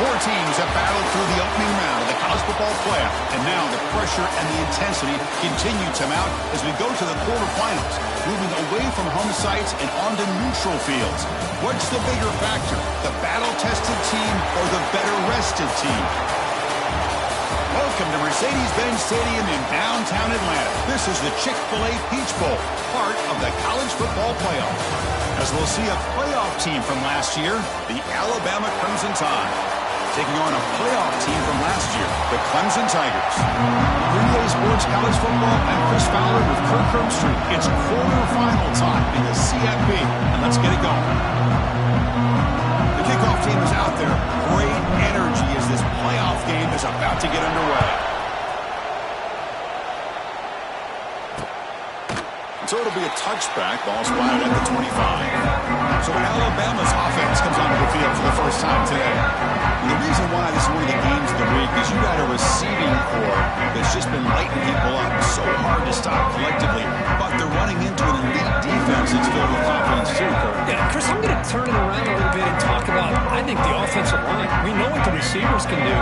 Four teams have battled through the opening round of the college football playoff, and now the pressure and the intensity continue to mount as we go to the quarterfinals, moving away from home sites and onto neutral fields. What's the bigger factor, the battle-tested team or the better-rested team? Welcome to Mercedes-Benz Stadium in downtown Atlanta. This is the Chick-fil-A Peach Bowl, part of the college football playoff. As we'll see a playoff team from last year, the Alabama Crimson Tide, taking on a playoff team from last year, the Clemson Tigers. 3A Sports College Football, I'm Chris Fowler with Kirk Herbstreit. It's quarterfinal time in the CFP, and let's get it going. The kickoff team is out there. Great energy as this playoff game is about to get underway. So it'll be a touchback. Ball spotted at the 25. So Alabama's offense comes onto the field for the first time today. And the reason why this is one of the games of the week is you got a receiving core that's just been lighting people up. So hard to stop collectively. But they're running into an elite defense that's filled with confidence too, Kirk. Yeah, Chris, I'm going to turn it around a little bit and talk about, I think, the offensive line. We know what the receivers can do.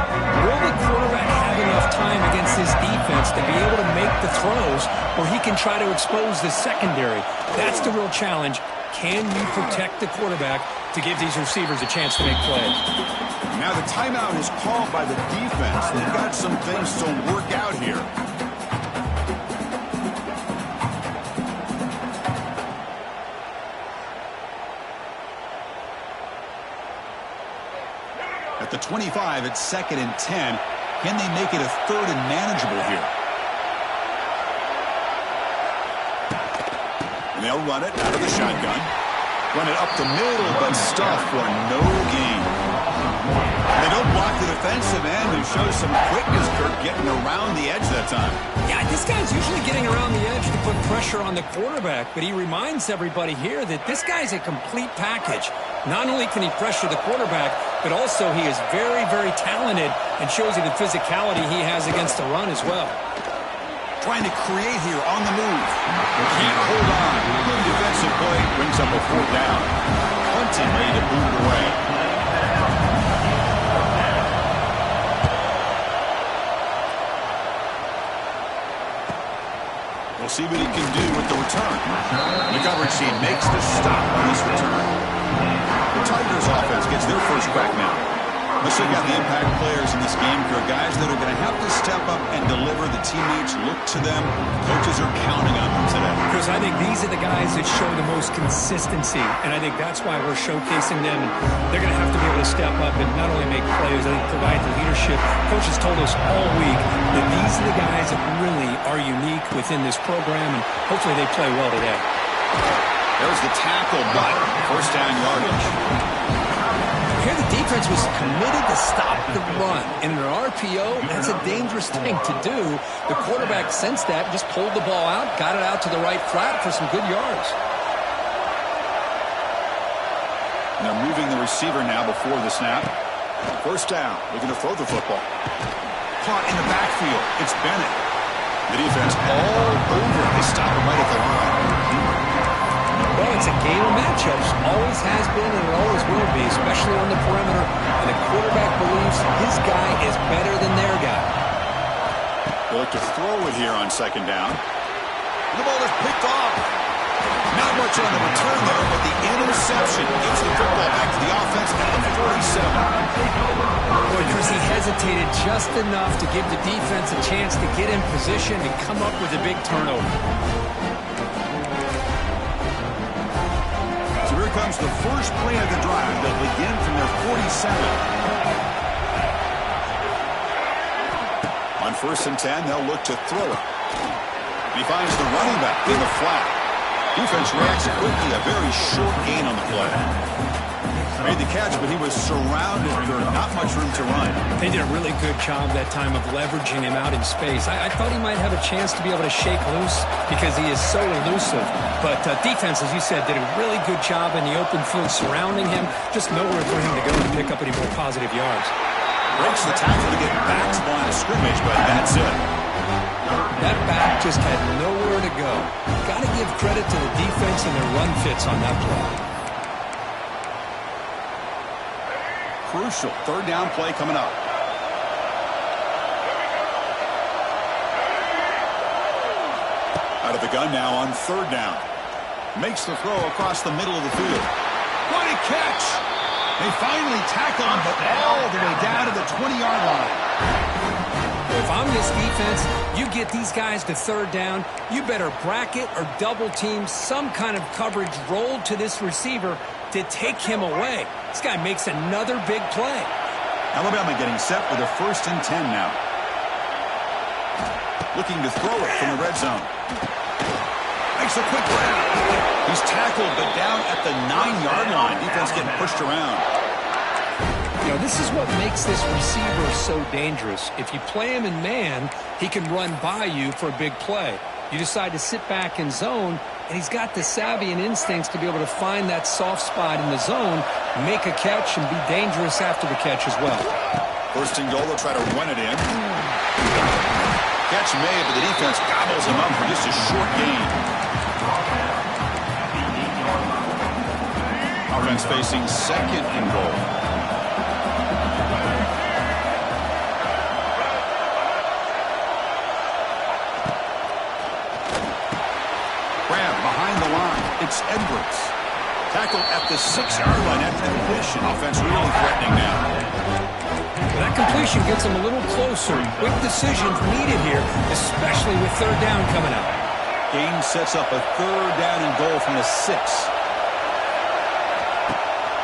Will the quarterback have enough time against this defense to be able to make the throws where he can try to expose the secondary? That's the real challenge. Can you protect the quarterback to give these receivers a chance to make plays? Now the timeout is called by the defense. They've got some things to work out here. At the 25, it's 2nd and 10. Can they make it a 3rd and manageable here? And they'll run it out of the shotgun. Run it up the middle, but stuffed for no gain. They don't block the defensive end and show some quickness, Kirk, getting around the edge that time. Yeah, this guy's usually getting around the edge to put pressure on the quarterback, but he reminds everybody here that this guy's a complete package. Not only can he pressure the quarterback, but also he is very, very talented and shows you the physicality he has against the run as well. Trying to create here on the move. Can't hold on. Good defensive play brings up a 4th down. Clemson ready to boot it away. We'll see what he can do with the return. The coverage team makes the stop on this return. The Tigers offense gets their first crack now. Let's look at the impact players in this game, Kirk. Guys that are going to have to step up and deliver. The teammates look to them. Coaches are counting on them today. Chris, I think these are the guys that show the most consistency, and I think that's why we're showcasing them. They're going to have to be able to step up and not only make plays, I think provide the leadership. Coaches told us all week that these are the guys that really are unique within this program, and hopefully they play well today. There's the tackle, but 1st down yardage. Here the defense was committed to stop the run. In an RPO, that's a dangerous thing to do. The quarterback sensed that, just pulled the ball out, got it out to the right flat for some good yards. And they're moving the receiver now before the snap. 1st down, looking to throw the football. Caught in the backfield, it's Bennett. The defense all over. They stop him right at the line. Well, it's a game of matchups. Always has been and it always will be, especially on the perimeter. And the quarterback believes his guy is better than their guy. They look to throw it here on 2nd down. The ball is picked off. Not much on the return there, but the interception gives the football back to the offense at the 47. Boy, Chris, he hesitated just enough to give the defense a chance to get in position and come up with a big turnover. Here comes the first play of the drive. They'll begin from their 47. On 1st and 10, they'll look to throw it. He finds the running back in the flat. Defense reacts quickly. A very short gain on the play. Made the catch, but he was surrounded. There was not much room to run. They did a really good job that time of leveraging him out in space. I thought he might have a chance to be able to shake loose because he is so elusive. But defense, as you said, did a really good job in the open field surrounding him. Just nowhere for him to go and pick up any more positive yards. Breaks the tackle to get back to the line of scrimmage, but that's it. That back just had nowhere to go. Got to give credit to the defense and their run fits on that play. crucial third down play coming up. Out of the gun now on third down. Makes the throw across the middle of the field. What a catch! They finally tackle him, but all the way down to the 20-yard line. If I'm this defense, you get these guys to third down, you better bracket or double team some kind of coverage rolled to this receiver to take him away. This guy makes another big play. Alabama getting set for the 1st and 10 now. Looking to throw it from the red zone. Makes a quick grab. He's tackled, but down at the 9-yard line. Defense getting pushed around. You know, this is what makes this receiver so dangerous. If you play him in man, he can run by you for a big play. You decide to sit back in zone, and he's got the savvy and instincts to be able to find that soft spot in the zone, make a catch, and be dangerous after the catch as well. 1st and goal, they'll try to run it in. Catch made, but the defense gobbles him up for just a short gain. Offense facing 2nd and goal. Grab behind the line. It's Edwards. Tackled at the 6-yard line at completion. Offense really threatening now. That completion gets him a little closer. Quick decisions needed here, especially with third down coming up. Gain sets up a 3rd down and goal from the 6.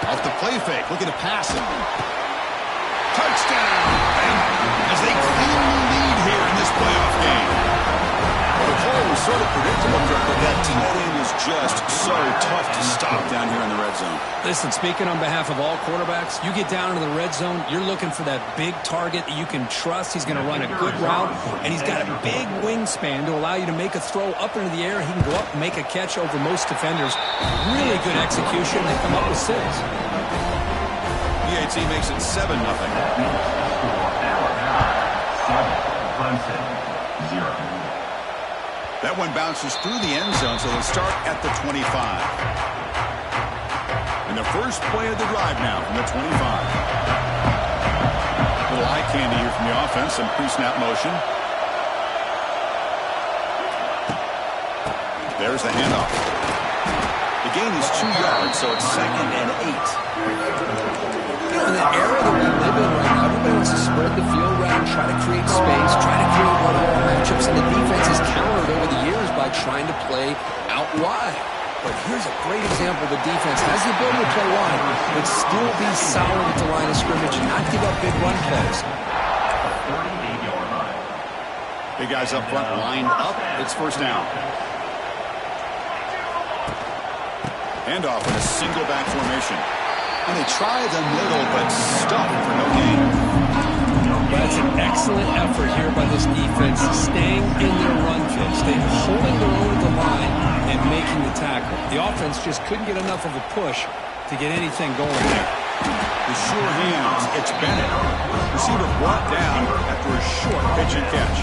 Off the play fake, looking to pass him. Touchdown! As they clearly lead here in this playoff game. The play was sort of predictable, but that tight end is just so tough to stop down here in the red zone. Listen, speaking on behalf of all quarterbacks, you get down into the red zone, you're looking for that big target that you can trust. He's going to run a good route, and he's got a big wingspan to allow you to make a throw up into the air. He can go up and make a catch over most defenders. Really good execution. They come up with 6. PAT makes it 7-0. Clemson, 0. That one bounces through the end zone, so they'll start at the 25. And the first play of the drive now from the 25. Little eye candy here from the offense, some pre-snap motion. There's the handoff. The gain is 2 yards, so it's 2nd and 8. You know, in the era that we live in right now, everybody wants to spread the field around, try to create space, try to create one-on-one matchups, and the defense has countered over the years by trying to play out wide. But here's a great example. The defense has the ability to play wide, but still be solid at the line of scrimmage and not give up big run plays. Big guys up front lined up. It's 1st down. Handoff in a single back formation. And they try the middle, but stuck for no gain. That's an excellent effort here by this defense, staying in their run fit, staying holding their own at the line and making the tackle. The offense just couldn't get enough of a push to get anything going there. The sure hands, it's Bennett. Receiver brought down after a short pitch and catch.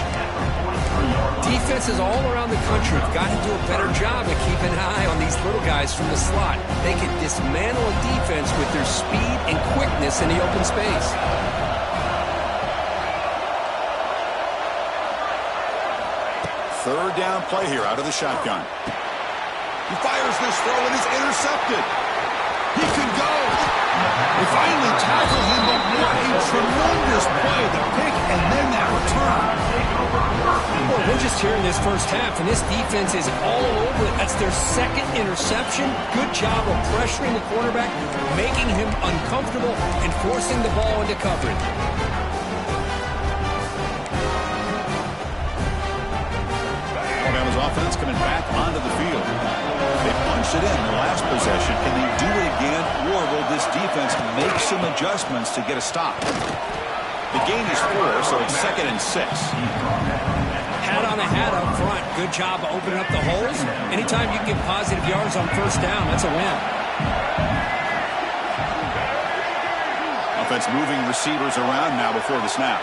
Defenses all around the country have got to do a better job of keeping an eye on these little guys from the slot. They can dismantle a defense with their speed and quickness in the open space. Third down play here out of the shotgun. He fires this throw and is intercepted. He could go. They finally tackle him, but what a tremendous play. The pick and then that return. Well, we're just hearing this first half, and this defense is all over it. That's their 2nd interception. Good job of pressuring the quarterback, making him uncomfortable, and forcing the ball into coverage. Alabama's offense coming back onto the field. They punched it in the last possession. Can they do it again, or will this defense make some adjustments to get a stop? The gain is 4, so it's 2nd and 6. Hat on a hat up front. Good job of opening up the holes. Anytime you can get positive yards on 1st down, that's a win. Offense moving receivers around now before the snap.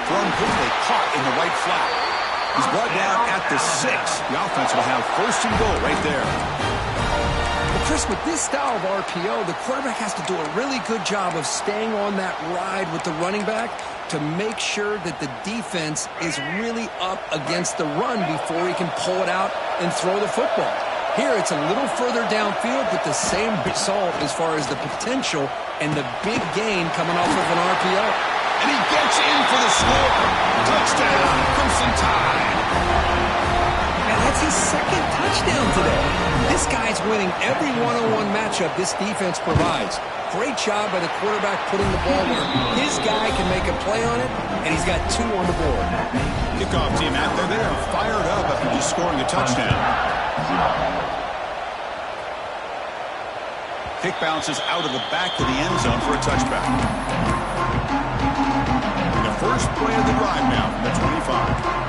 Thrown quickly, caught in the right flat. He's brought down at the 6. The offense will have 1st and goal right there. Chris, with this style of RPO, the quarterback has to do a really good job of staying on that ride with the running back to make sure that the defense is really up against the run before he can pull it out and throw the football. Here, it's a little further downfield, but the same result as far as the potential and the big gain coming off of an RPO. And he gets in for the score. Touchdown, Clemson Tide. And that's his second touchdown today. This guy's winning every one-on-one matchup this defense provides. Great job by the quarterback putting the ball where his guy can make a play on it, and he's got 2 on the board. Kickoff team out there. They are fired up after just scoring a touchdown. Kick bounces out of the back of the end zone for a touchback. The first play of the drive now from the 25.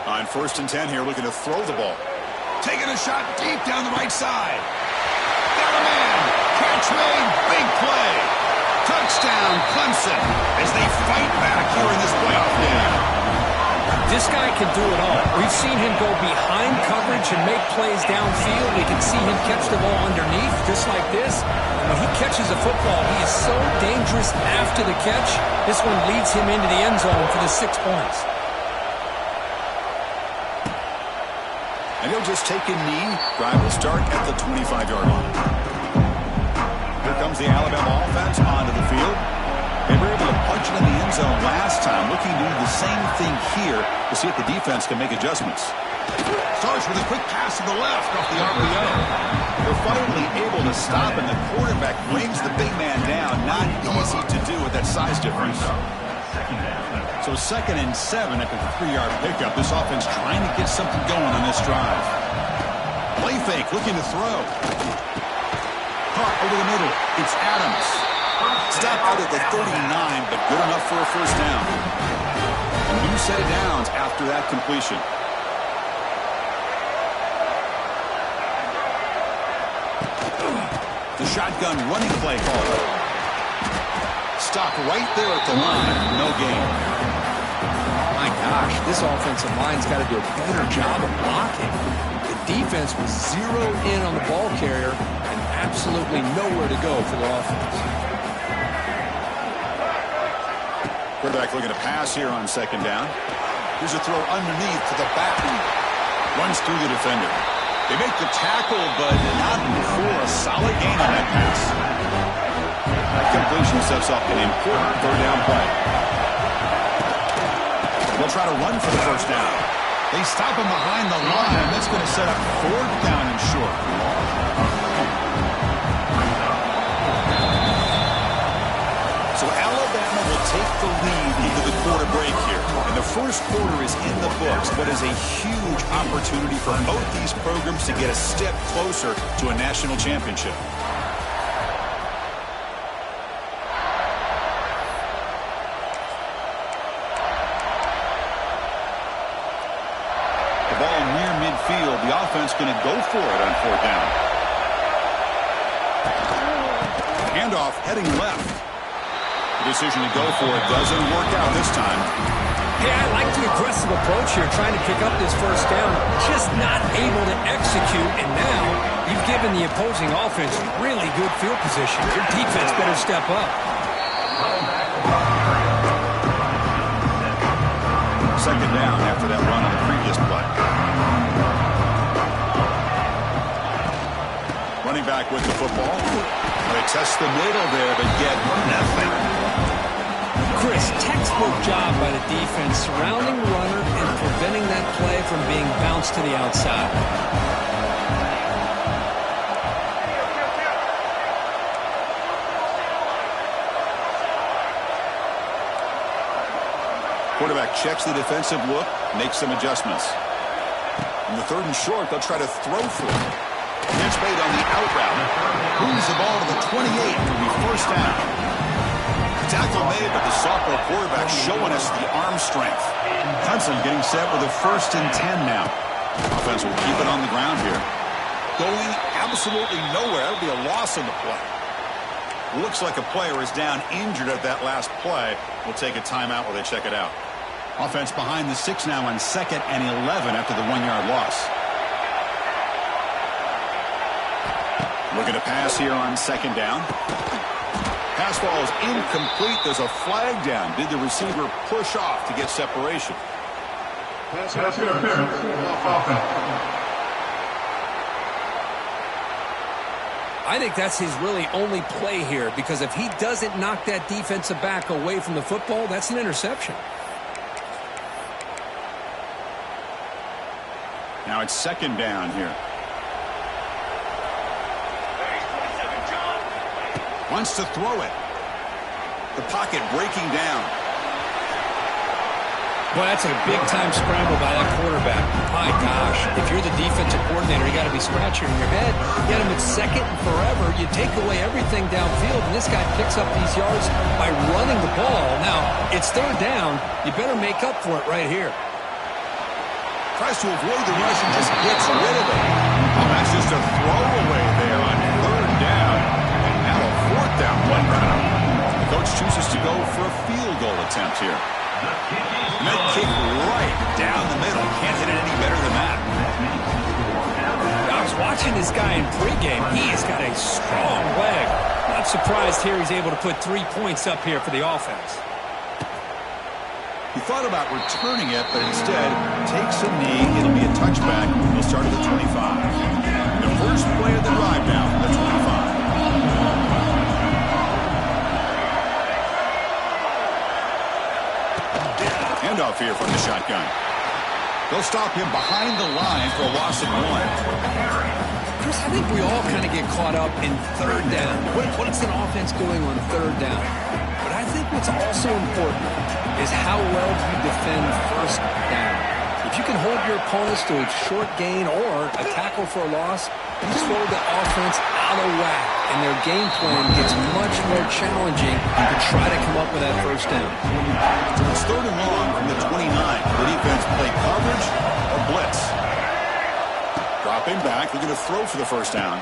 On 1st and 10 here, looking to throw the ball. Taking a shot deep down the right side. Got a man. Catch made. Big play. Touchdown, Clemson, as they fight back here in this playoff game. This guy can do it all. We've seen him go behind coverage and make plays downfield. We can see him catch the ball underneath, just like this. And when he catches a football, he is so dangerous after the catch. This one leads him into the end zone for the 6 points. And he'll just take a knee. Drive will start at the 25-yard line. Here comes the Alabama offense onto the field. They were able to punch it in the end zone last time, looking to do the same thing here to see if the defense can make adjustments. Starts with a quick pass to the left off the RPO. They're finally able to stop, and the quarterback brings the big man down. Not easy to do with that size difference. So 2nd and 7 after the 3-yard pickup. This offense trying to get something going on this drive. Play fake, looking to throw. Caught over the middle. It's Adams. Stop out at the 39, but good enough for a first down. A new set of downs after that completion. The shotgun running play call. Stop right there at the line. No gain. My gosh, this offensive line's got to do a better job of blocking. The defense was zeroed in on the ball carrier and absolutely nowhere to go for the offense. Quarterback looking to pass here on 2nd down. Here's a throw underneath to the back. Runs through the defender. They make the tackle, but not before a solid gain on that pass. That completion sets up an important 3rd down play. They'll try to run for the first down. They stop him behind the line. That's going to set up 4th down and short. So Alabama will take the lead into the quarter break here. And the first quarter is in the books, but is a huge opportunity for both these programs to get a step closer to a national championship. The ball near midfield. The offense going to go for it on 4th down. Handoff heading left. The decision to go for it doesn't work out this time. Hey, I like the aggressive approach here, trying to pick up this first down. Just not able to execute, and now you've given the opposing offense really good field position. Your defense better step up. 2nd down after that run on the previous play. Running back with the football. They test the middle there, but get nothing. Chris, textbook job by the defense surrounding the runner and preventing that play from being bounced to the outside. Quarterback checks the defensive look, makes some adjustments. In the 3rd and short, they'll try to throw for it. Pitch made on the out route. Moves the ball to the 28. It'll be first down. Tackle made, but the sophomore quarterback showing us the arm strength. Clemson getting set with a 1st and 10 now. Offense will keep it on the ground here. Going absolutely nowhere. That'll be a loss on the play. Looks like a player is down injured at that last play. We'll take a timeout while they check it out. Offense behind the 6 now on 2nd and 11 after the 1-yard loss. Looking to pass here on 2nd down. Pass ball is incomplete. There's a flag down. Did the receiver push off to get separation? Pass interference. I think that's his really only play here, because if he doesn't knock that defensive back away from the football, that's an interception. Now it's 2nd down here. Wants to throw it. The pocket breaking down. Well, that's a big-time scramble by that quarterback. My gosh, if you're the defensive coordinator, you got to be scratching your head. Get him at 2nd and forever. You take away everything downfield, and this guy picks up these yards by running the ball. Now, it's 3rd down. You better make up for it right here. Tries to avoid the rush and just gets rid of it. Oh, that's just a throwaway there on 3rd down. And now a 4th down, 1 running. The coach chooses to go for a field goal attempt here. Med kick right down the middle. Can't hit it any better than that. I was watching this guy in pregame. He has got a strong leg. Not surprised here he's able to put 3 points up here for the offense. He thought about returning it, but instead takes a knee. It'll be a touchback. He'll start at the 25. The first play of the drive now, the 25. Handoff here from the shotgun. They'll stop him behind the line for a loss of 1. Chris, I think we all kind of get caught up in 3rd down. What is an offense doing on 3rd down? But I think what's also important is how well you defend 1st down. If you can hold your opponents to a short gain or a tackle for a loss, you throw the offense out of whack, and their game plan gets much more challenging to try to come up with that 1st down. It's 3rd and long from the 29. The defense play coverage or blitz. Dropping back, they're going to throw for the 1st down.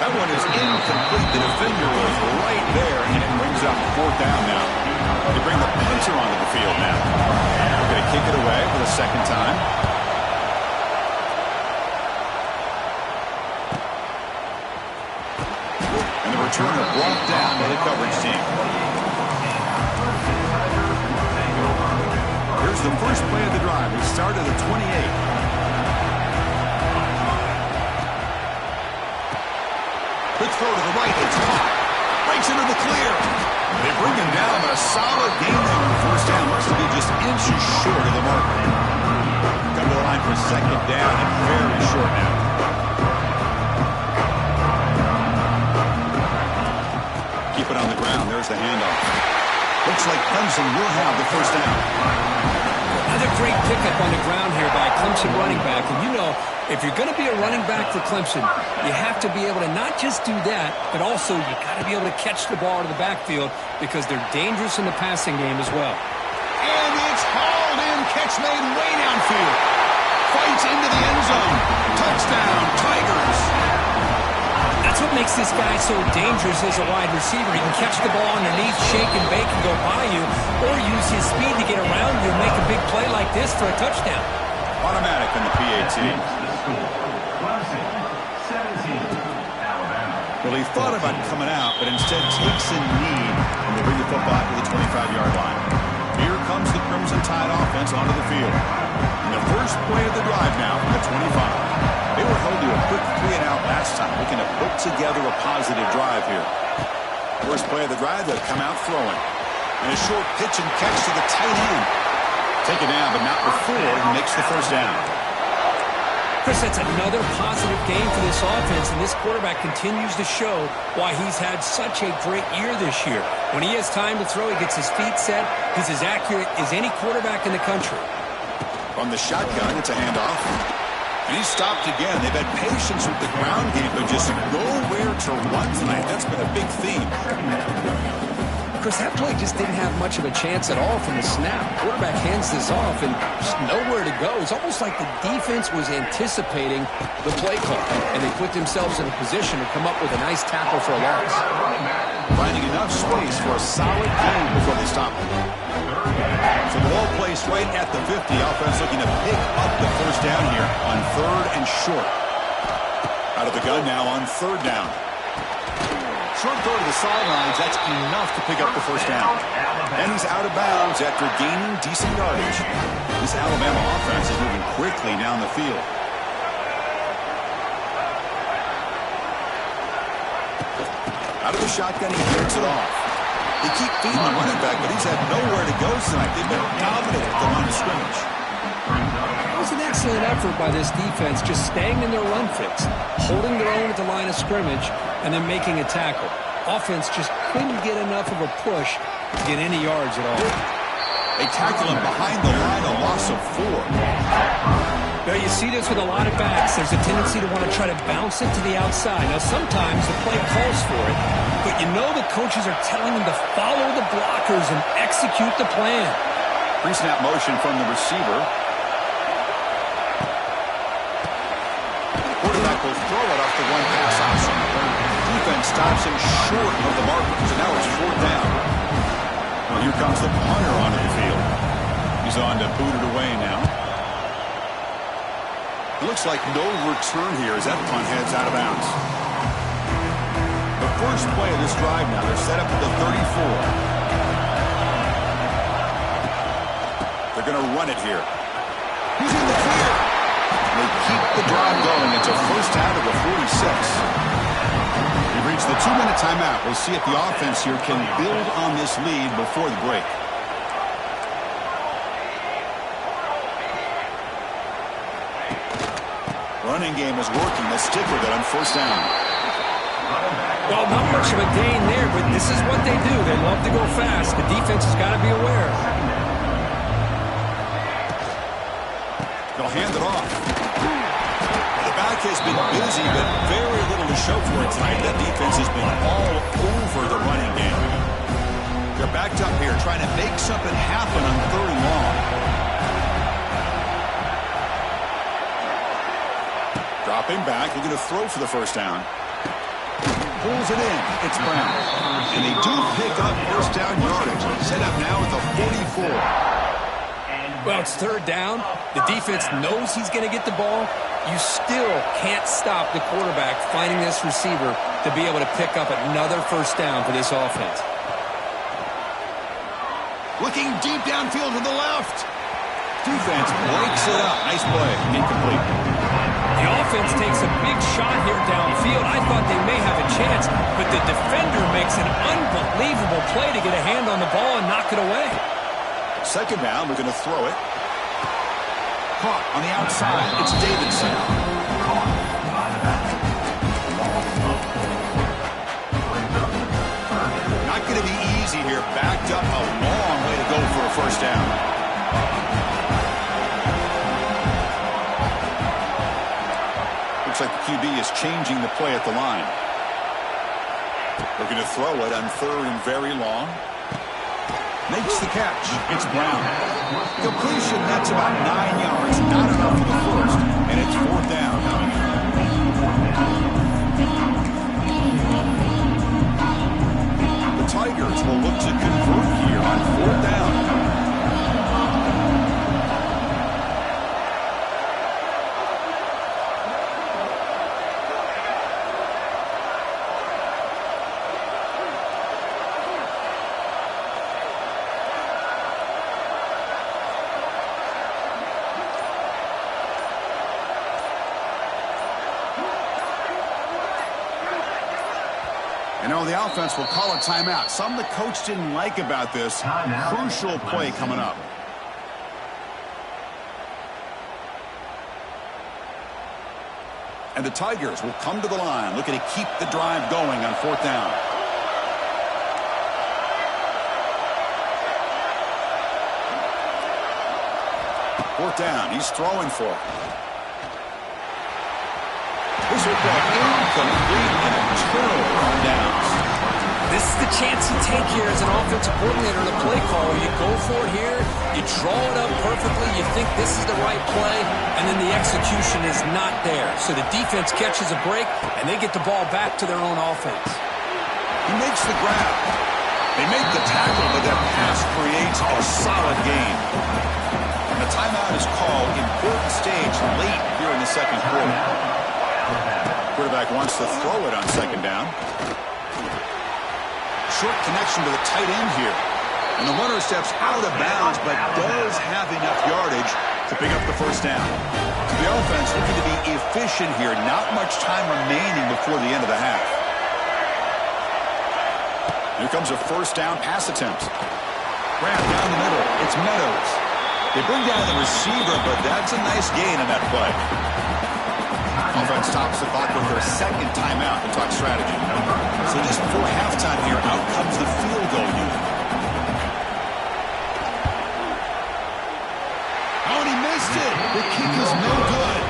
That one is incomplete. The defender was right there, and it brings up 4th down now. They bring the punter onto the field now. They're going to kick it away for the 2nd time. And the returner brought down by the coverage team. Here's the first play of the drive. We start at the 28. Quick throw to the right. It's caught. Breaks into the clear. They bring him down, but a solid gain there on 1st down. Looks to be just inches short of the mark. Come to the line for 2nd down and very short now. Keep it on the ground. There's the handoff. Looks like Clemson will have the 1st down. Another great pickup on the ground here by Clemson running back. And you know, if you're going to be a running back for Clemson, you have to be able to not just do that, but also you got to be able to catch the ball out of the backfield because they're dangerous in the passing game as well. And it's hauled in. Catch made way downfield. Fights into the end zone. Touchdown, Tigers. That's what makes this guy so dangerous as a wide receiver. He can catch the ball underneath, shake and bake and go by you, or use his speed to get around you and make a big play like this for a touchdown. Automatic in the PAT. Well, he thought about coming out, but instead takes a knee, and they bring the football to the 25-yard line. Here comes the Crimson Tide offense onto the field. And the first play of the drive now from the 25. They were held to a quick 3-and-out last time, looking to put together a positive drive here. First play of the drive, they'll come out throwing. And a short pitch and catch to the tight end. Take it down, but not before he makes the 1st down. Chris, that's another positive game for this offense, and this quarterback continues to show why he's had such a great year this year. When he has time to throw, he gets his feet set. He's as accurate as any quarterback in the country. From the shotgun, it's a handoff. And he stopped again. They've had patience with the ground game, but just nowhere to run tonight. That's been a big theme. Chris, that play just didn't have much of a chance at all from the snap. Quarterback hands this off and just nowhere to go. It's almost like the defense was anticipating the play call, and they put themselves in a position to come up with a nice tackle for a loss. Finding enough space for a solid gain before they stop it. So the ball placed right at the 50. Offense looking to pick up the first down here on 3rd and short. Out of the gun now on 3rd down. Short throw to the sidelines. That's enough to pick up the first down. And he's out of bounds after gaining decent yardage. This Alabama offense is moving quickly down the field. Out of the shotgun, he gets it off. They keep feeding the running back, but he's had nowhere to go tonight. They've been dominant at the line of scrimmage. It was an excellent effort by this defense, just staying in their run fix, holding their own at the line of scrimmage, and then making a tackle. Offense just couldn't get enough of a push to get any yards at all. They tackle him behind the line, a loss of 4. Now, you see this with a lot of backs. There's a tendency to want to try to bounce it to the outside. Now, sometimes the play calls for it, but you know the coaches are telling them to follow the blockers and execute the plan. Pre-snap motion from the receiver. Quarterback will throw it off the one pass option. Defense stops him short of the markers, and now it's 4th down. Well, here comes the punter onto the field. He's on to boot it away now. It looks like no return here as that punt heads out of bounds. The first play of this drive now, they're set up at the 34. They're going to run it here. He's in the clear. They keep the drive going. It's a first down to the 46. We've reached the 2-minute timeout. We'll see if the offense here can build on this lead before the break. Running game is working. Let's stick with it on 1st down. Well, not much of a gain there, but this is what they do. They love to go fast. The defense has got to be aware. They'll hand it off. The back has been busy, but very little to show for it tonight. That defense has been all over the running game. They're backed up here, trying to make something happen on 3rd and long. Dropping back, looking to throw for the first down. Pulls it in. It's Brown. And they do pick up first down yardage. Set up now at the 44. Well, it's 3rd down. The defense knows he's going to get the ball. You still can't stop the quarterback finding this receiver to be able to pick up another first down for this offense. Looking deep downfield to the left. Defense breaks it up. Nice play. Incomplete. The offense takes a big shot here downfield. I thought they may have a chance, but the defender makes an unbelievable play to get a hand on the ball and knock it away. 2nd down, we're going to throw it. Caught on the outside. It's Davidson. Not going to be easy here. Backed up a long way to go for a first down. Looks like the QB is changing the play at the line. We're going to throw it on 3rd and very long. Makes the catch. It's Brown. Completion, that's about 9 yards. Not enough for the first, and it's 4th down. The Tigers will look to convert here on 4th down. The offense will call a timeout. Something the coach didn't like about this. Crucial play coming up. And the Tigers will come to the line, looking to keep the drive going on 4th down. Fourth down, he's throwing for it. This will go incomplete and a turnover on downs. This is the chance you take here as an offensive coordinator and a play caller. You go for it here, you draw it up perfectly, you think this is the right play, and then the execution is not there. So the defense catches a break, and they get the ball back to their own offense. He makes the grab. They make the tackle, but that pass creates a solid gain. And the timeout is called. Important stage late here in the second quarter. Quarterback wants to throw it on second down. Short connection to the tight end here. And the runner steps out of bounds, but does have enough yardage to pick up the first down. So the offense looking to be efficient here. Not much time remaining before the end of the half. Here comes a first down pass attempt. Grab down the middle. It's Meadows. They bring down the receiver, but that's a nice gain in that play. Offense stops the clock with their second timeout to talk strategy. So just before halftime here, out comes the field goal unit. Oh, and he missed it. The kick is no good.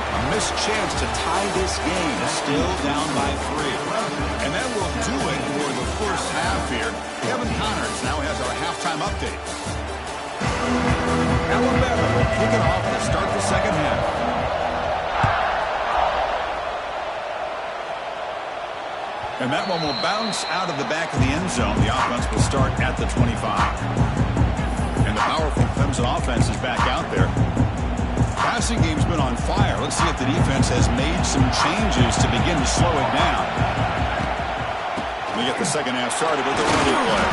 A missed chance to tie this game. Still down by 3. And that will do it for the first half here. Kevin Connors now has our halftime update. Alabama will kick it off to start the second half. And that one will bounce out of the back of the end zone. The offense will start at the 25. And the powerful Clemson offense is back out there. Passing game's been on fire. Let's see if the defense has made some changes to begin to slow it down. We get the second half started with the running play.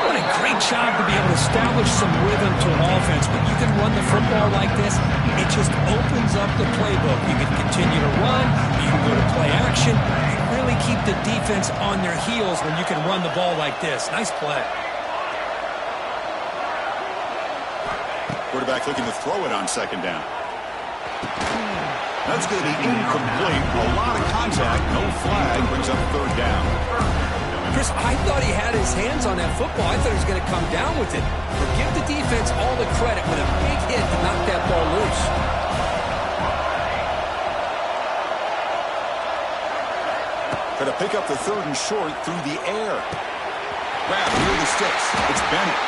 What a great job to be able to establish some rhythm to an offense. But you can run the football like this, it just opens up the playbook. You can continue to run, you can go to play action, you really keep the defense on their heels when you can run the ball like this. Nice play. Quarterback looking to throw it on second down. That's going to be incomplete. A lot of contact, no flag, brings up third down. Chris, I thought he had his hands on that football. I thought he was going to come down with it. But give the defense all the credit with a big hit to knock that ball loose. Try to pick up the third and short through the air. Grab near the sticks. It's Bennett.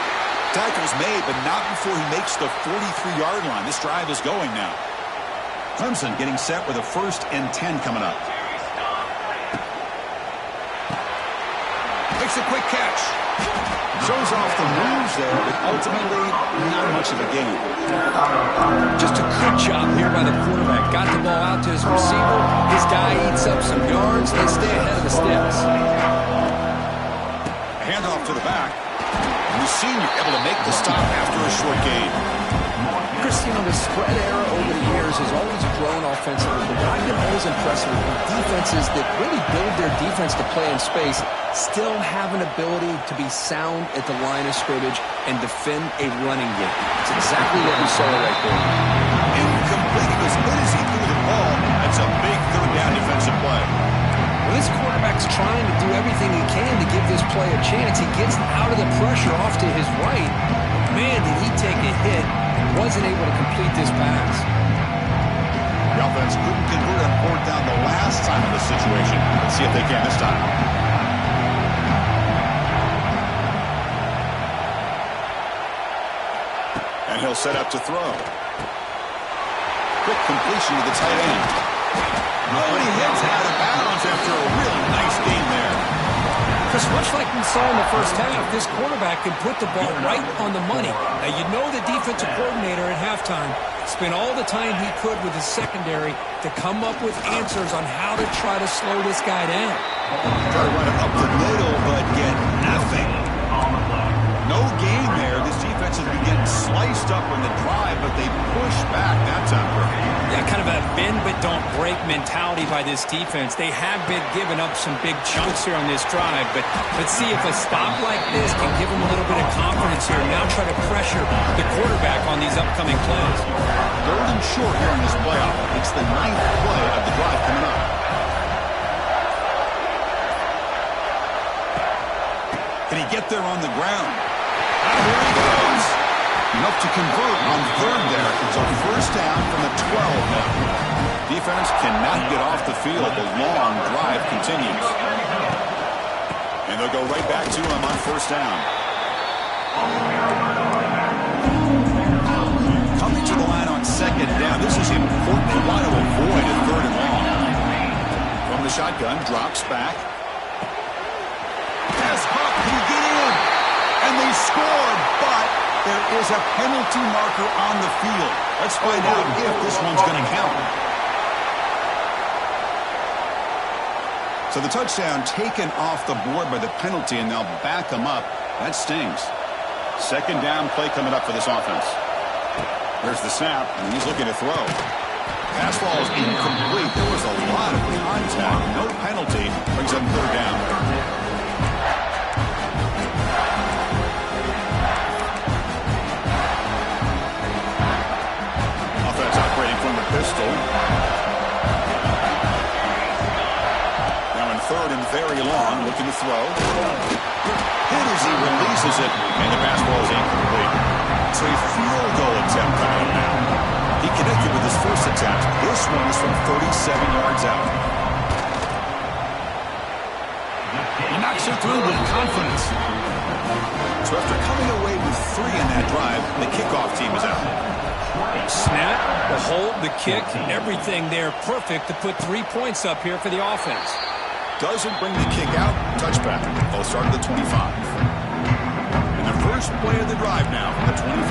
Tackle's made, but not before he makes the 43-yard line. This drive is going now. Clemson getting set with a 1st and 10 coming up. Makes a quick catch. Shows off the moves there, but ultimately not much of a gain. Just a good job here by the quarterback. Got the ball out to his receiver. His guy eats up some yards. They stay ahead of the sticks. Handoff to the back. And the senior able to make the stop after a short gain. Chris, you know, the spread era over the years has always grown offensively, but what I've been always impressed with defenses that really build their defense to play in space still have an ability to be sound at the line of scrimmage and defend a running game. It's exactly what we saw right there. Incomplete. As good as he threw the ball, that's a big third down defensive play. Well, this quarterback's trying to do everything he can to give this play a chance. He gets out of the pressure off to his right. Man, did he take a hit. Wasn't able to complete this pass. The offense couldn't convert on fourth down the last time in this situation. Let's see if they can this time. And he'll set up to throw. Quick completion to the tight end. Oh, and he hits out of bounds after a really nice game there. Chris, much like we saw in the first half, this quarterback can put the ball right on the money. Now, you know the defensive coordinator at halftime spent all the time he could with his secondary to come up with answers on how to try to slow this guy down. Try to run it up the middle, but get nothing. No gain there. This defense has been getting sliced up in the drive, but they push back that time. Yeah, kind of a bend but don't break mentality by this defense. They have been giving up some big chunks here on this drive, but let's see if a stop like this can give them a little bit of confidence here. Now try to pressure the quarterback on these upcoming plays. Third and short here in this playoff. It's the 9th play of the drive coming up. Can he get there on the ground? And here he goes. Enough to convert on third there. It's a first down from the 12 now. Defense cannot get off the field. The long drive continues. And they'll go right back to him on first down. Coming to the line on second down. This is important. They want to avoid a third and long. From the shotgun, drops back. Pass up, can he get in? And they scored, but there is a penalty marker on the field. Let's find out if this one's going to count. So the touchdown taken off the board by the penalty, and they'll back them up. That stings. Second down play coming up for this offense. There's the snap, and he's looking to throw. Pass ball is incomplete. There was a lot of contact. No penalty. Brings up third down. Offense operating from the pistol. Now in third and very long, looking to throw. Hit as he releases it, and the pass ball is incomplete. So a field goal attempt coming up now. He connected with his first attempt. This one is from 37 yards out. He knocks it through with confidence. So after coming away with 3 in that drive, the kickoff team is out. Snap, the hold, the kick, everything there perfect to put 3 points up here for the offense. Doesn't bring the kick out. Touchback. They'll start at the 25. And the first play of the drive now from the 25.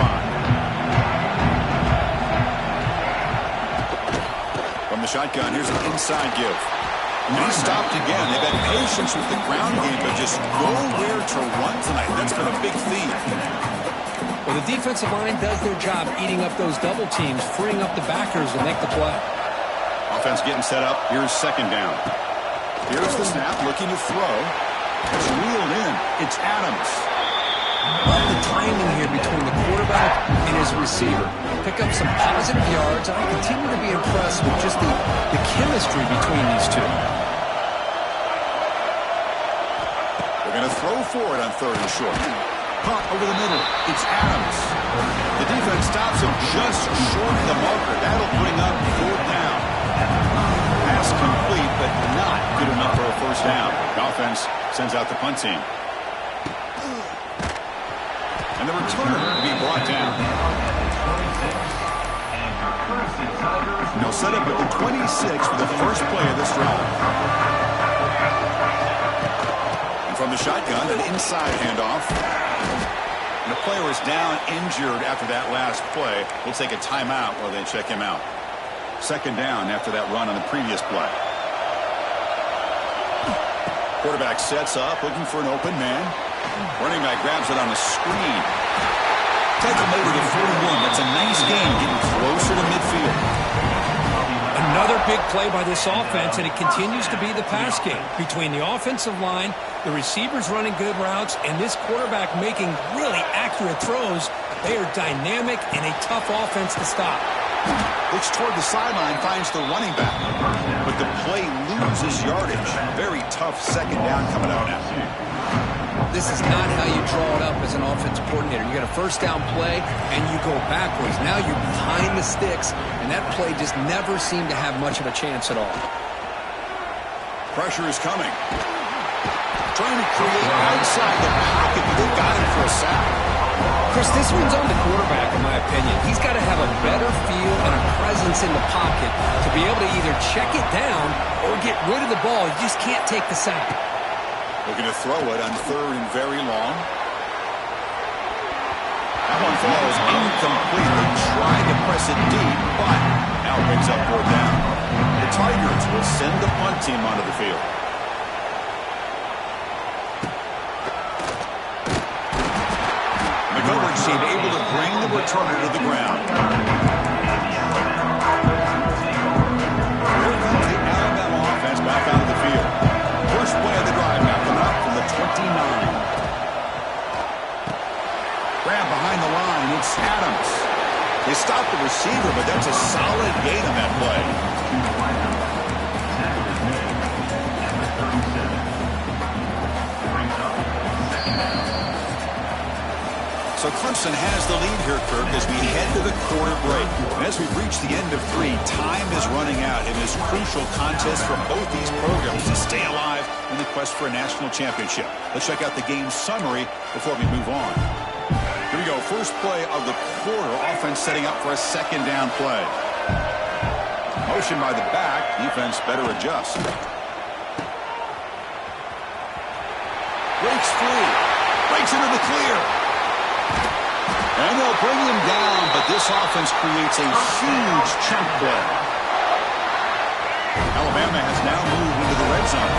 From the shotgun, here's an inside give. And he stopped again. They've had patience with the ground game, but just nowhere to run tonight. That's been a big theme. Well, the defensive line does their job eating up those double teams, freeing up the backers to make the play. Offense getting set up. Here's second down. Here's the snap, looking to throw. It's wheeled in. It's Adams. Love the timing here between the quarterback and his receiver. Pick up some positive yards. I continue to be impressed with just the chemistry between these two. They're going to throw for it on third and short. Pump over the middle. It's Adams. The defense stops him just short of the marker. That'll bring up fourth down. Pass complete, but not good enough for a first down. The offense sends out the punt team. And the returner will be brought down. And they'll set up at the 26 for the first play of this drive. And from the shotgun, an inside handoff. And the player is down injured after that last play. We'll take a timeout while they check him out. Second down after that run on the previous play. Quarterback sets up, looking for an open man. Running back grabs it on the screen. Take him over to 41. That's a nice gain, getting closer to midfield. Another big play by this offense, and it continues to be the pass game. Between the offensive line, the receivers running good routes, and this quarterback making really accurate throws, they are dynamic and a tough offense to stop. Looks toward the sideline, finds the running back. But the play loses yardage. Very tough second down coming out now. This is not how you draw it up as an offensive coordinator. You get a first down play, and you go backwards. Now you're behind the sticks, and that play just never seemed to have much of a chance at all. Pressure is coming. Trying to create outside the pocket, but they got him for a sack. Chris, this one's on the quarterback, in my opinion. He's got to have a better feel and a presence in the pocket to be able to either check it down or get rid of the ball. You just can't take the sack. Looking to throw it on third and very long. That one falls incomplete. They tried to press it deep, but now brings up fourth down. The Tigers will send the punt team onto the field. McGovern seemed able to bring the returner to the ground. Here comes the Alabama offense back onto the field. First play of the drive now coming up from the 29. Grab behind the line. It's Adams. They stopped the receiver, but that's a solid gain on that play. So Clemson has the lead here, Kirk, as we head to the quarter break. And as we've reached the end of 3, time is running out in this crucial contest for both these programs to stay alive in the quest for a national championship. Let's check out the game summary before we move on. Here we go. First play of the quarter. Offense setting up for a second down play. Motion by the back. Defense better adjust. Breaks free. Breaks into the clear. And they'll bring him down, but this offense creates a huge chunk play. Alabama has now moved into the red zone.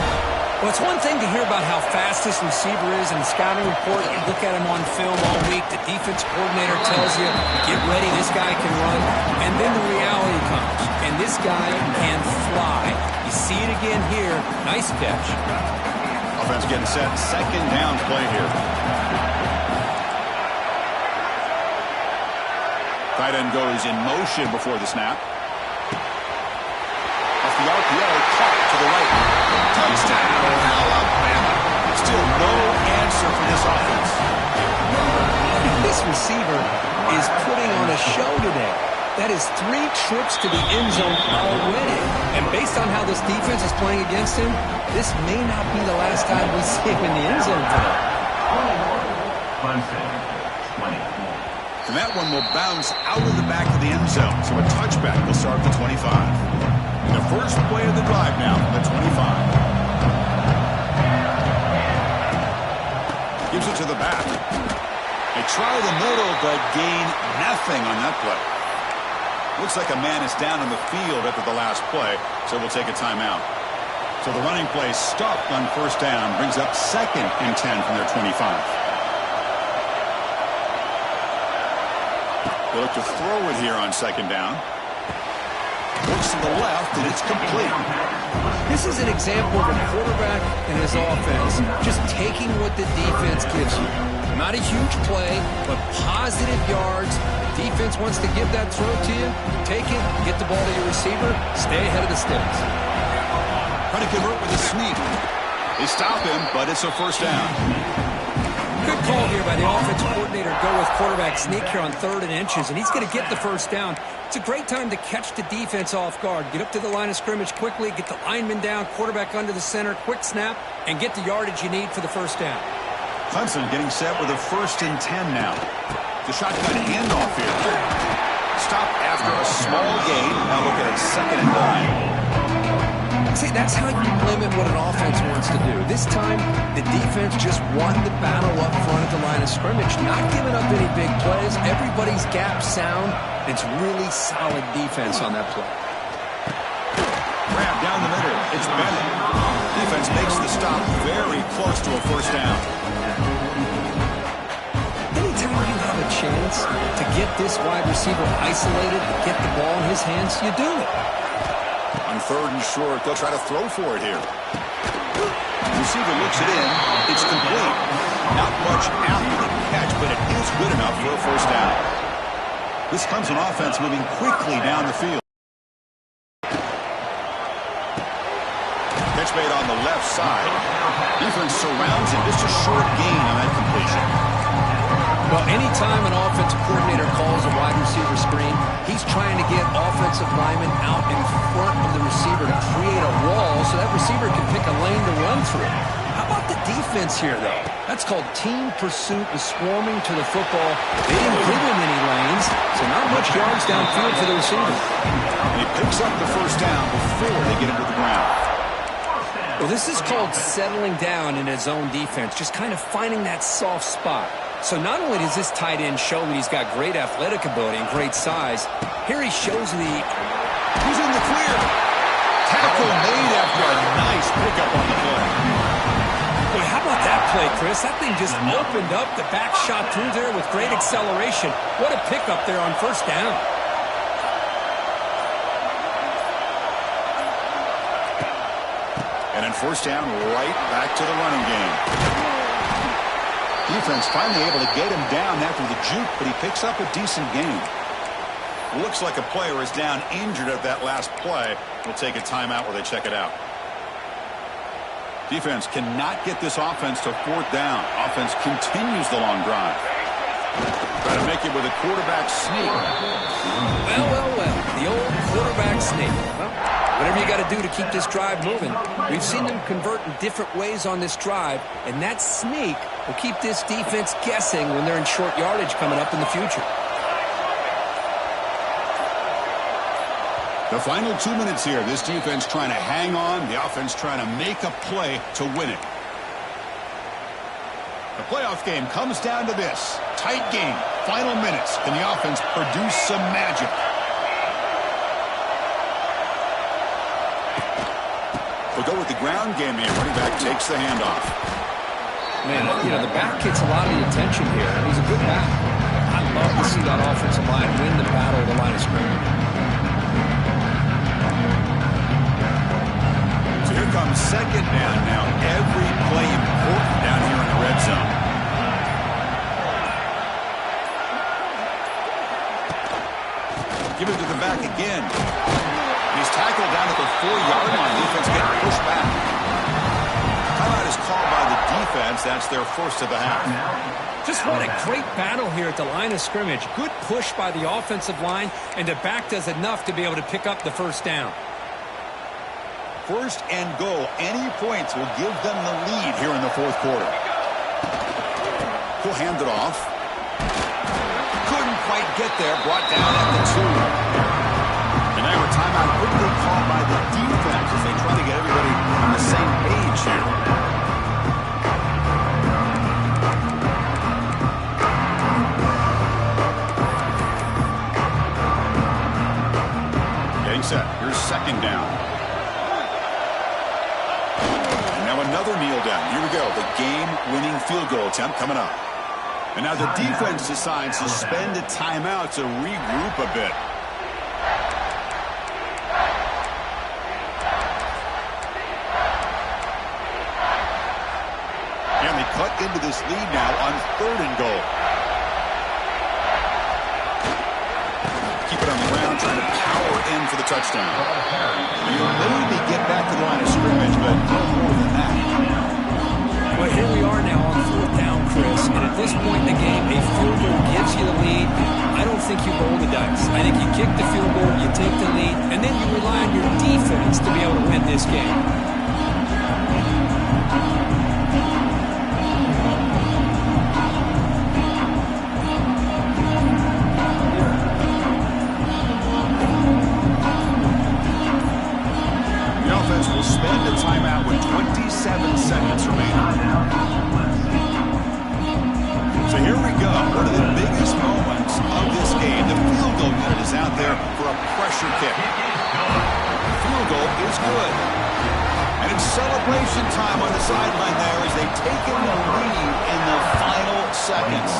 Well, it's one thing to hear about how fast this receiver is in the scouting report. You look at him on film all week. The defense coordinator tells you, get ready, this guy can run. And then the reality comes, and this guy can fly. You see it again here. Nice catch. Offense getting set. Second down play here. Tight end goes in motion before the snap. Off the RPO, caught to the right. Touchdown, Alabama. Still no answer for this offense. This receiver is putting on a show today. That is 3 trips to the end zone already. And based on how this defense is playing against him, this may not be the last time we see him in the end zone today. And that one will bounce out of the back of the end zone. So a touchback will start at the 25. The first play of the drive now from the 25. Gives it to the back. They try the middle, but gain nothing on that play. Looks like a man is down on the field after the last play, so we'll take a timeout. So the running play stopped on first down, brings up 2nd and 10 from their 25. They look to throw it here on second down. Looks to the left, and it's complete. This is an example of a quarterback and his offense just taking what the defense gives you. Not a huge play, but positive yards. The defense wants to give that throw to you. Take it, get the ball to your receiver, stay ahead of the sticks. Trying to convert with a sweep. They stop him, but it's a first down. Good call here by the offensive coordinator. Go with quarterback sneak here on 3rd and inches, and he's going to get the first down. It's a great time to catch the defense off guard. Get up to the line of scrimmage quickly, get the lineman down, quarterback under the center, quick snap, and get the yardage you need for the first down. Clemson getting set with a 1st and 10 now. The shotgun handoff here. Stop after a small gain. Now look at a 2nd and 9. See, that's how you limit what an offense wants to do. This time, the defense just won the battle up front at the line of scrimmage, not giving up any big plays. Everybody's gap sound. It's really solid defense on that play. Grab down the middle. It's Bennett. Defense makes the stop very close to a first down. Anytime you have a chance to get this wide receiver isolated, get the ball in his hands, you do it. On 3rd and short, they'll try to throw for it here. The receiver looks it in. It's complete. Not much after the catch, but it is good enough for a first down. This Clemson offense moving quickly down the field. Catch made on the left side. Defense surrounds him. Just a short gain on that completion. Well, anytime an offensive coordinator calls a wide receiver screen, he's trying to get offensive linemen out in front of the receiver to create a wall so that receiver can pick a lane to run through. How about the defense here, though? That's called team pursuit and swarming to the football. They didn't give him any lanes, so not much yards downfield for the receiver. And he picks up the first down before they get him to the ground. Well, this is called settling down in his own defense, just kind of finding that soft spot. So not only does this tight end show that he's got great athletic ability and great size, here he shows he's in the clear. Tackle made after a nice pickup on the play. Boy, how about that play, Chris? That thing just opened up. The back shot through there with great acceleration. What a pickup there on first down. And then first down, right back to the running game. Defense finally able to get him down after the juke, but he picks up a decent gain. Looks like a player is down injured at that last play. We'll take a timeout while they check it out. Defense cannot get this offense to 4th down. Offense continues the long drive. Trying to make it with a quarterback sneak. Well. The old quarterback sneak. Well, whatever you got to do to keep this drive moving. We've seen them convert in different ways on this drive, and that sneak will keep this defense guessing when they're in short yardage coming up in the future. The final 2 minutes here. This defense trying to hang on. The offense trying to make a play to win it. The playoff game comes down to this. Tight game. Final minutes. Can the offense produce some magic? We'll go with the ground game here. Running back takes the handoff. Man, the back gets a lot of the attention here. He's a good back. I'd love to see that offensive line win the battle of the line of scrimmage. Here comes second down now. Every play important down here in the red zone. Give it to the back again. He's tackled down at the 4-yard line. Defense getting pushed back. Timeout is called by the defense. That's their first of the half. Just what a great battle here at the line of scrimmage. Good push by the offensive line, and the back does enough to be able to pick up the first down. First and goal. Any points will give them the lead here in the fourth quarter. He'll hand it off. Couldn't quite get there. Brought down at the 2. And now a timeout quickly called by the defense as they try to get everybody on the same page here. Getting set. Here's second down. Another kneel down. Here we go. The game-winning field goal attempt coming up. And now the defense decides to spend a timeout to regroup a bit. And they cut into this lead now on third and goal. Keep it on the ground, trying to power in for the touchdown. You'll maybe get back to the line of scrimmage, but no more than that. Well, here we are now on fourth down, Chris, and at this point in the game, a field goal gives you the lead. I don't think you roll the dice. I think you kick the field goal, you take the lead, and then you rely on your defense to be able to win this game. Will spend a timeout with 27 seconds remaining. So here we go. One of the biggest moments of this game. The field goal unit is out there for a pressure kick. The field goal is good. And it's celebration time on the sideline there as they've taken the lead in the final seconds.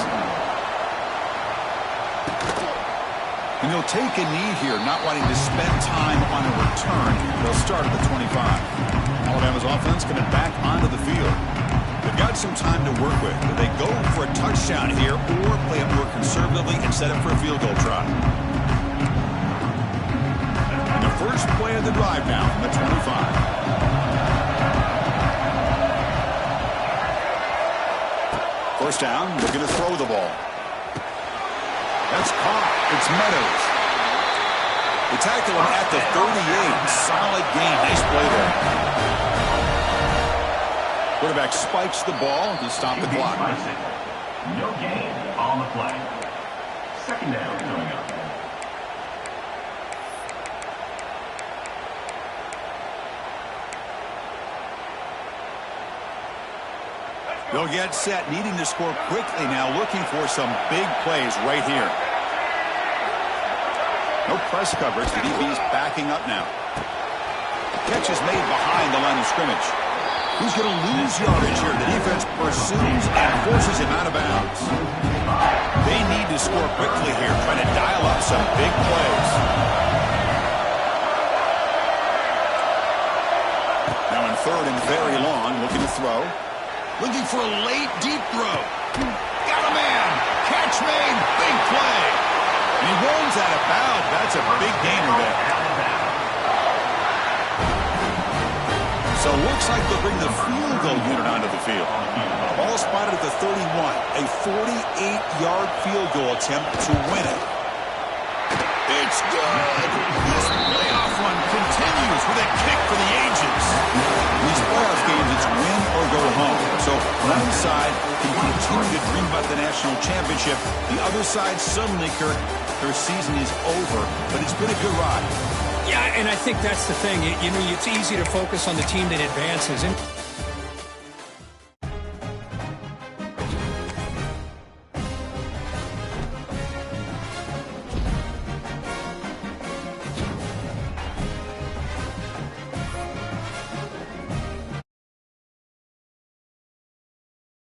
And they'll take a knee here, not wanting to spend time on a return. They'll start at the 25. Alabama's offense coming back onto the field. They've got some time to work with. Do they go for a touchdown here or play it more conservatively and set up for a field goal try? And the first play of the drive now from the 25. First down, they're going to throw the ball. That's caught. It's Meadows. They tackle him at the 38. Solid gain. Nice play there. Quarterback spikes the ball to stop the clock. No gain on the play. Second down coming up. They'll get set, needing to score quickly now, looking for some big plays right here. No press coverage. The DB's backing up now. Catch is made behind the line of scrimmage. Who's going to lose yardage here? The defense pursues and forces him out of bounds. They need to score quickly here, trying to dial up some big plays. Now in third and very long, looking to throw. Looking for a late, deep throw. Got a man. Catch made. Big play. And he rolls out of bounds. That's a big gainer there. So it looks like they'll bring the field goal unit onto the field. Ball spotted at the 31. A 48-yard field goal attempt to win it. It's good. This playoff run continues with a kick for the ages. In these playoff games, it's win or go home. So one side can continue to dream about the national championship. The other side suddenly, Kirk, their season is over. But it's been a good ride. Yeah, and I think that's the thing. You know, it's easy to focus on the team that advances. And